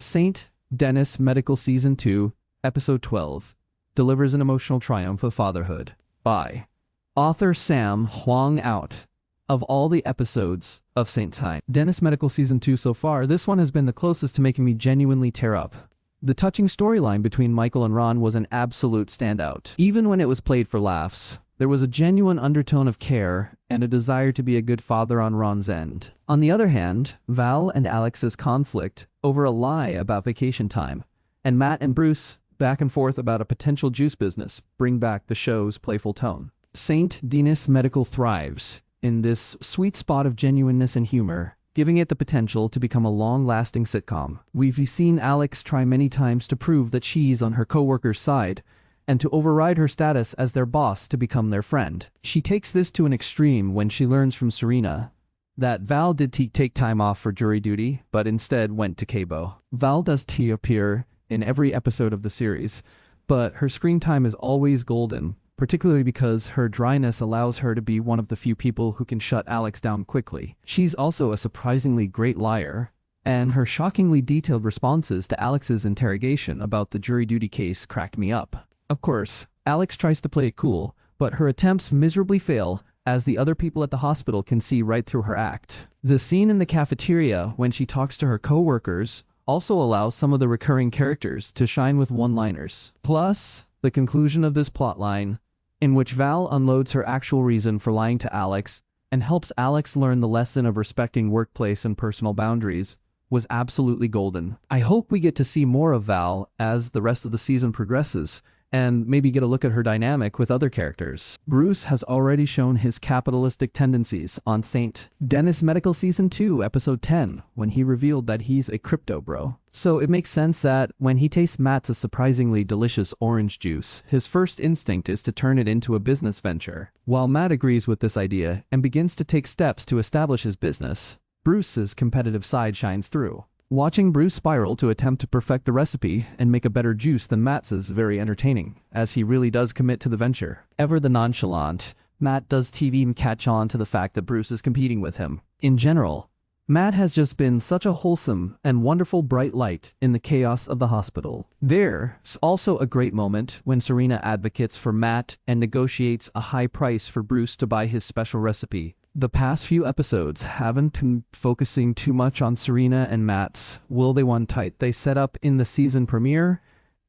Saint Denis Medical Season 2, Episode 12, delivers an emotional triumph of fatherhood by author Sam Huang Out. Of all the episodes of Saint Denis Medical Season 2 so far, this one has been the closest to making me genuinely tear up. The touching storyline between Michael and Ron was an absolute standout. Even when it was played for laughs, there was a genuine undertone of care and a desire to be a good father on Ron's end. On the other hand, Val and Alex's conflict over a lie about vacation time, and Matt and Bruce back and forth about a potential juice business, bring back the show's playful tone. Saint Denis Medical thrives in this sweet spot of genuineness and humor, giving it the potential to become a long-lasting sitcom. We've seen Alex try many times to prove that she's on her co-worker's side, and to override her status as their boss to become their friend. She takes this to an extreme when she learns from Serena that Val did take time off for jury duty, but instead went to Cabo. Val does appear in every episode of the series, but her screen time is always golden, particularly because her dryness allows her to be one of the few people who can shut Alex down quickly. She's also a surprisingly great liar, and her shockingly detailed responses to Alex's interrogation about the jury duty case cracked me up. Of course, Alex tries to play it cool, but her attempts miserably fail, as the other people at the hospital can see right through her act. The scene in the cafeteria when she talks to her co-workers also allows some of the recurring characters to shine with one-liners. Plus, the conclusion of this plotline, in which Val unloads her actual reason for lying to Alex and helps Alex learn the lesson of respecting workplace and personal boundaries, was absolutely golden. I hope we get to see more of Val as the rest of the season progresses, and maybe get a look at her dynamic with other characters. Bruce has already shown his capitalistic tendencies on Saint Denis Medical Season 2, Episode 10, when he revealed that he's a crypto bro. So it makes sense that when he tastes Matt's surprisingly delicious orange juice, his first instinct is to turn it into a business venture. While Matt agrees with this idea and begins to take steps to establish his business, Bruce's competitive side shines through. Watching Bruce spiral to attempt to perfect the recipe and make a better juice than Matt's is very entertaining, as he really does commit to the venture. Ever the nonchalant, Matt does TV catch on to the fact that Bruce is competing with him. In general, Matt has just been such a wholesome and wonderful bright light in the chaos of the hospital. There's also a great moment when Serena advocates for Matt and negotiates a high price for Bruce to buy his special recipe. The past few episodes haven't been focusing too much on Serena and Matt's will they one tight they set up in the season premiere,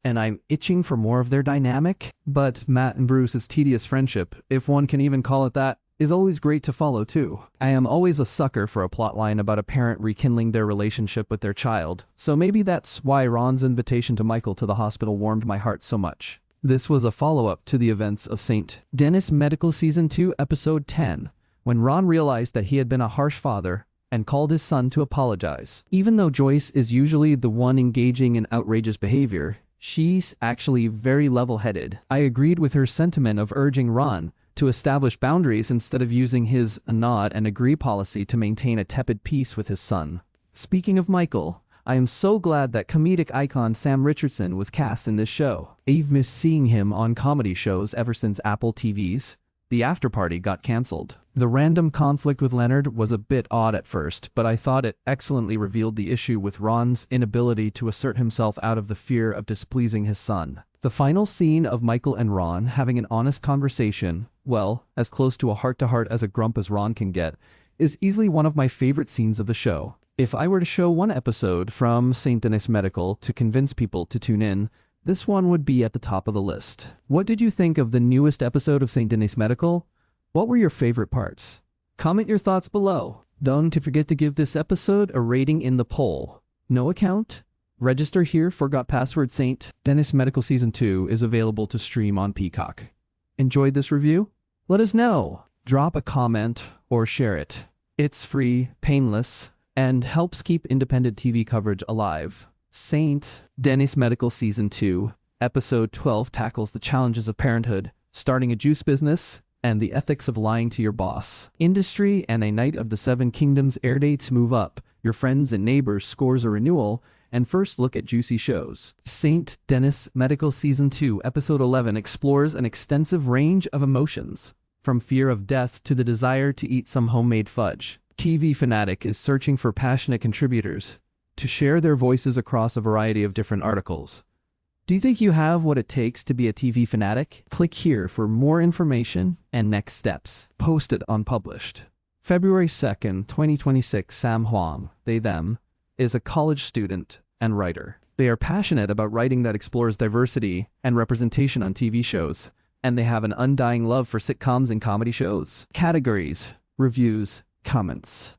and I'm itching for more of their dynamic. But Matt and Bruce's tedious friendship, if one can even call it that, is always great to follow too. I am always a sucker for a plotline about a parent rekindling their relationship with their child, so maybe that's why Ron's invitation to Michael to the hospital warmed my heart so much. This was a follow-up to the events of Saint Denis Medical Season 2, Episode 10, when Ron realized that he had been a harsh father and called his son to apologize. Even though Joyce is usually the one engaging in outrageous behavior, she's actually very level-headed. I agreed with her sentiment of urging Ron to establish boundaries instead of using his nod and agree policy to maintain a tepid peace with his son. Speaking of Michael, I am so glad that comedic icon Sam Richardson was cast in this show. I've missed seeing him on comedy shows ever since Apple TV's The After Party got cancelled. The random conflict with Leonard was a bit odd at first, but I thought it excellently revealed the issue with Ron's inability to assert himself out of the fear of displeasing his son. The final scene of Michael and Ron having an honest conversation, well, as close to a heart-to-heart as a grump as Ron can get, is easily one of my favorite scenes of the show. If I were to show one episode from St. Denis Medical to convince people to tune in, this one would be at the top of the list. What did you think of the newest episode of St. Denis Medical? What were your favorite parts? Comment your thoughts below. Don't forget to give this episode a rating in the poll. No account? Register here, forgot password. St. Denis Medical Season 2 is available to stream on Peacock. Enjoyed this review? Let us know. Drop a comment or share it. It's free, painless, and helps keep independent TV coverage alive. St. Denis Medical Season 2, Episode 12 tackles the challenges of parenthood, starting a juice business, and the ethics of lying to your boss. Industry and a Knight of the Seven Kingdoms air dates move up, your friends and neighbors scores a renewal, and first look at juicy shows. St. Denis Medical Season 2, Episode 11 explores an extensive range of emotions, from fear of death to the desire to eat some homemade fudge. TV Fanatic is searching for passionate contributors to share their voices across a variety of different articles. Do you think you have what it takes to be a TV fanatic? Click here for more information and next steps. Posted unpublished. February 2nd, 2026. Sam Huang, they them, is a college student and writer. They are passionate about writing that explores diversity and representation on TV shows, and they have an undying love for sitcoms and comedy shows. Categories, reviews, comments.